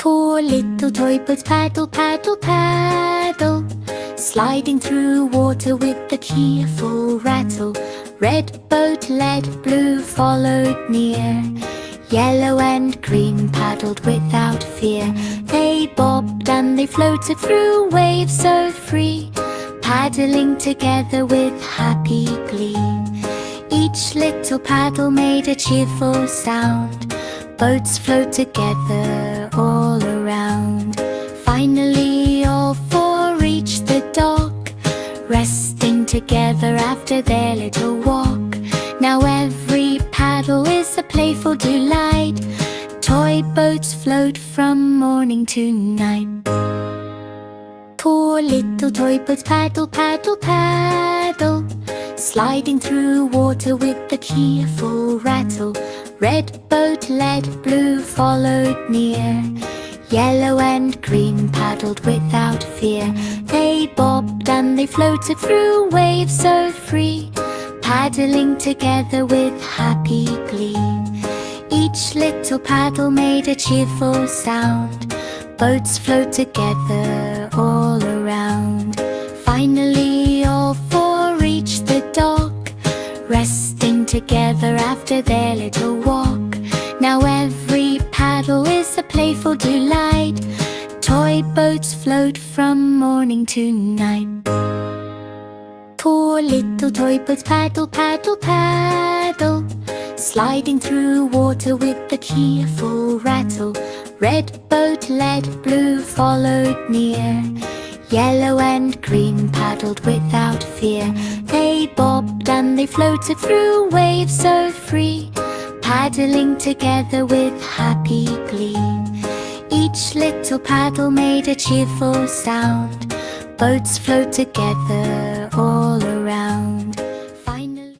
Poor little toy boats paddle, paddle, paddle, sliding through water with a cheerful rattle. Red boat led, blue followed near, yellow and green paddled without fear. They bobbed and they floated through waves so free, paddling together with happy glee. Each little paddle made a cheerful sound, boats float together all around. Finally all four reached the dock, resting together after their little walk. Now every paddle is a playful delight, toy boats float from morning to night. Poor little toy boats paddle, paddle, paddle, sliding through water with a cheerful rattle. Red boat led, blue followed near, yellow and green paddled without fear. They bobbed and they floated through waves so free, paddling together with happy glee. Each little paddle made a cheerful sound, boats float together all around. Finally all four reached the dock, resting together after their little walk. Now every paddle is a playful delight, toy boats float from morning to night. Poor little toy boats paddle, paddle, paddle, sliding through water with a cheerful rattle. Red boat led, blue followed near, yellow and green paddled without fear. They bobbed and they floated through waves so free, paddling together with happy glee. Each little paddle made a cheerful sound, boats float together all